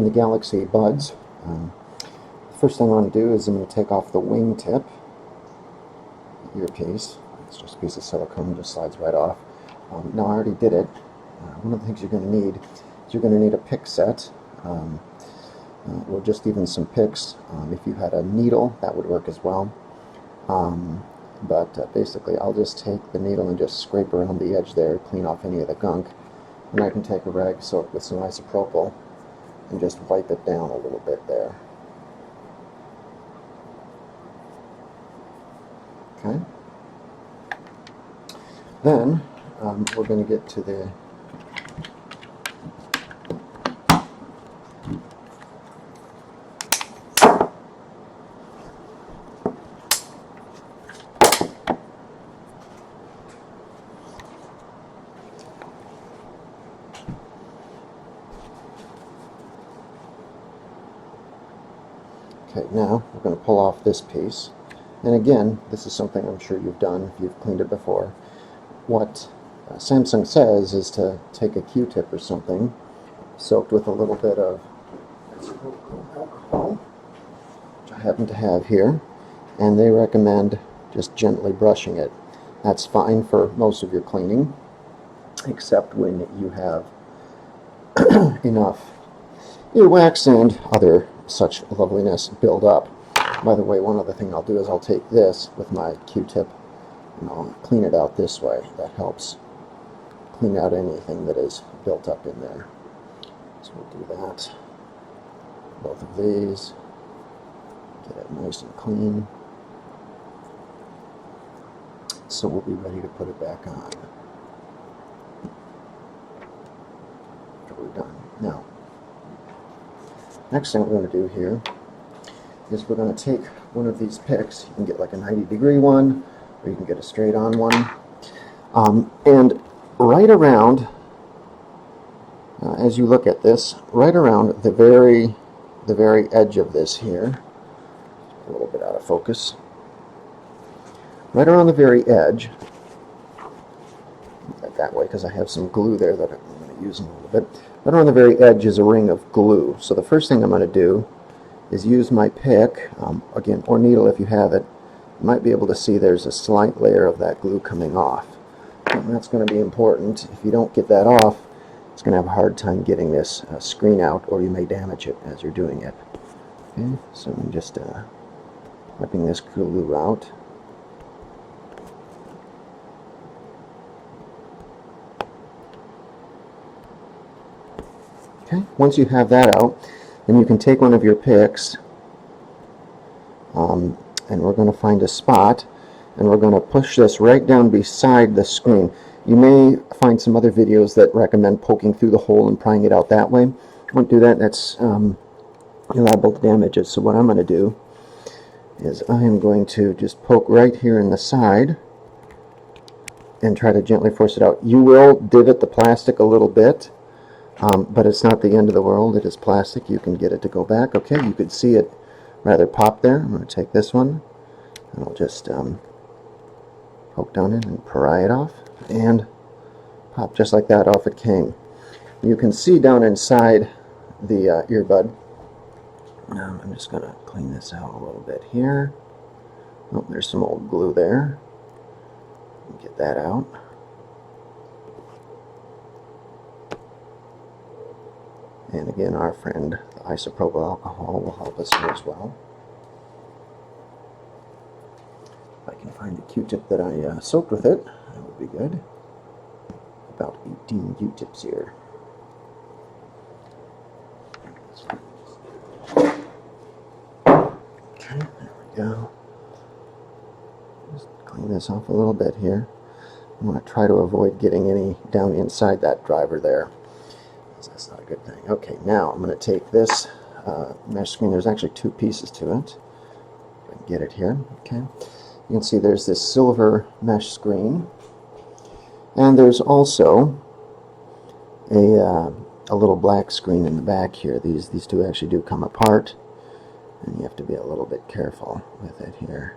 the Galaxy Buds. First thing I want to do is I'm going to take off the wing tip earpiece. It's just a piece of silicone, just slides right off. Now I already did it. One of the things you're going to need is you're going to need a pick set, or just even some picks. If you had a needle, that would work as well. But basically I'll just take the needle and just scrape around the edge there, clean off any of the gunk. And I can take a rag soaked with some isopropyl and just wipe it down a little bit there. Okay. Then we're going to get to the Okay, now we're going to pull off this piece. And again, this is something I'm sure you've done if you've cleaned it before. What Samsung says is to take a Q-tip or something soaked with a little bit of alcohol, which I happen to have here, and they recommend just gently brushing it. That's fine for most of your cleaning, except when you have enough earwax and other such loveliness build up. By the way, one other thing I'll do is I'll take this with my Q-tip and I'll clean it out this way. That helps clean out anything that is built up in there. So we'll do that. Both of these. Get it nice and clean. So we'll be ready to put it back on. After we're done. Now, next thing we're going to do here is we're going to take one of these picks. You can get like a 90-degree one, or you can get a straight-on one. And right around, as you look at this, right around the very edge of this here, a little bit out of focus, right around the very edge, that way because I have some glue there that I'm going to use in a little bit. Right around the very edge is a ring of glue. So the first thing I'm going to do is use my pick, again, or needle if you have it. You might be able to see there's a slight layer of that glue coming off. And that's going to be important. If you don't get that off, it's going to have a hard time getting this screen out, or you may damage it as you're doing it. Okay, so I'm just wiping this glue out. Okay, once you have that out, then you can take one of your picks, and we're going to find a spot, and we're going to push this right down beside the screen. You may find some other videos that recommend poking through the hole and prying it out that way. Don't do that. That's you're liable to damage it. So what I'm going to do is I am going to just poke right here in the side and try to gently force it out. You will divot the plastic a little bit. But it's not the end of the world. It is plastic. You can get it to go back. Okay, you could see it rather pop there. I'm going to take this one, and I'll just poke down in and pry it off, and pop just like that. Off it came. You can see down inside the earbud. I'm just going to clean this out a little bit here. Oh, there's some old glue there. Get that out. And again, our friend, the isopropyl alcohol, will help us here as well. If I can find the Q-tip that I soaked with it, that would be good. About 18 Q-tips here. Okay, there we go. Just clean this off a little bit here. I'm going to try to avoid getting any down inside that driver there. That's not a good thing. Okay, now I'm going to take this mesh screen. There's actually two pieces to it. If I can get it here. Okay. You can see there's this silver mesh screen, and there's also a little black screen in the back here. These two actually do come apart, and you have to be a little bit careful with it here.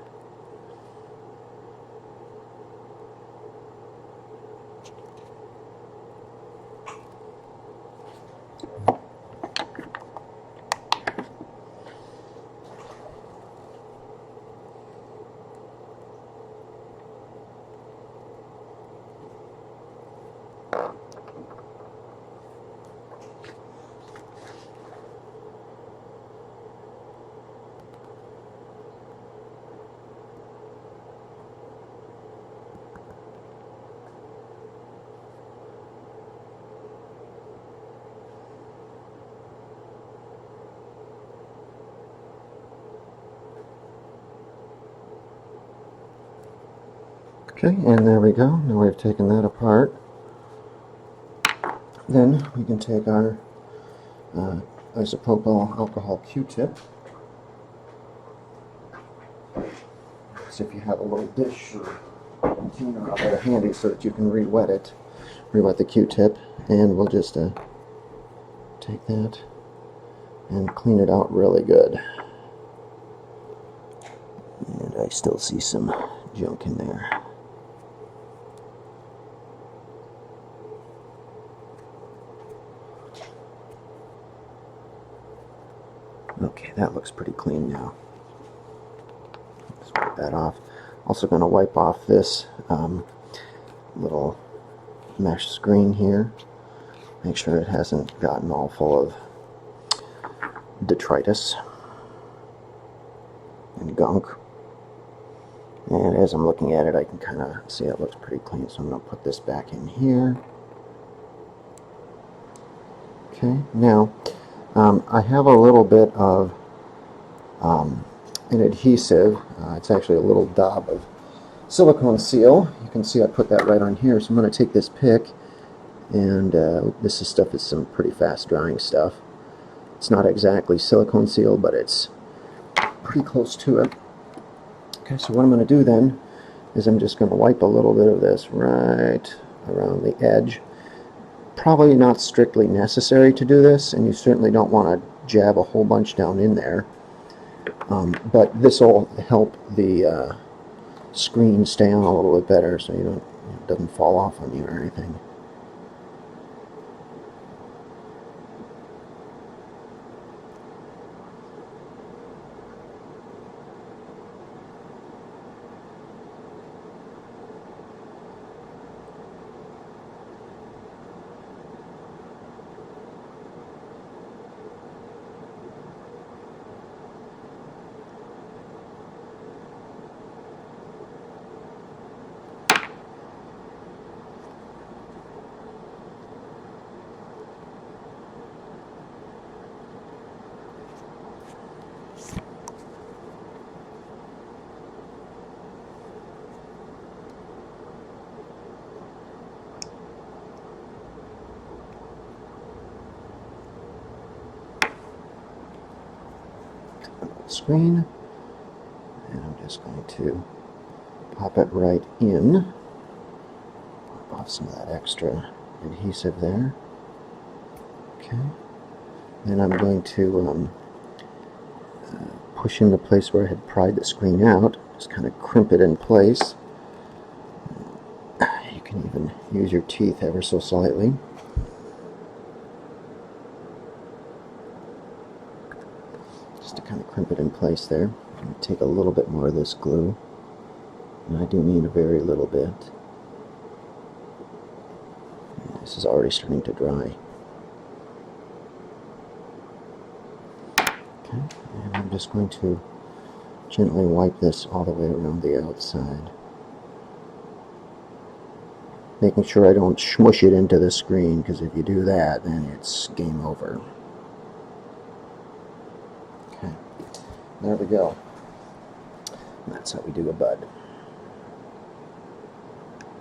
Okay, and there we go. Now we've taken that apart. Then we can take our isopropyl alcohol Q-tip. So if you have a little dish or container out there handy so that you can re-wet it, re-wet the Q-tip, and we'll just take that and clean it out really good. And I still see some junk in there. Okay, that looks pretty clean now. Let's wipe that off. Also going to wipe off this little mesh screen here. Make sure it hasn't gotten all full of detritus and gunk. And as I'm looking at it, I can kind of see it looks pretty clean, so I'm going to put this back in here. Okay, now I have a little bit of an adhesive. It's actually a little dab of silicone seal. You can see I put that right on here, so I'm going to take this pick, and this stuff is some pretty fast drying stuff. It's not exactly silicone seal, but it's pretty close to it. Okay, so what I'm going to do then is I'm just going to wipe a little bit of this right around the edge. Probably not strictly necessary to do this, and you certainly don't want to jab a whole bunch down in there. But this will help the screen stay on a little bit better, so it doesn't fall off on you or anything. Screen, and I'm just going to pop it right in. Pop off some of that extra adhesive there. Okay, then I'm going to push in the place where I had pried the screen out, just kind of crimp it in place. You can even use your teeth ever so slightly. Just to kind of crimp it in place there. I'm going to take a little bit more of this glue, and I do mean a very little bit. And this is already starting to dry. Okay, and I'm just going to gently wipe this all the way around the outside, making sure I don't smush it into the screen, because if you do that, then it's game over. Okay, there we go. And that's how we do a bud.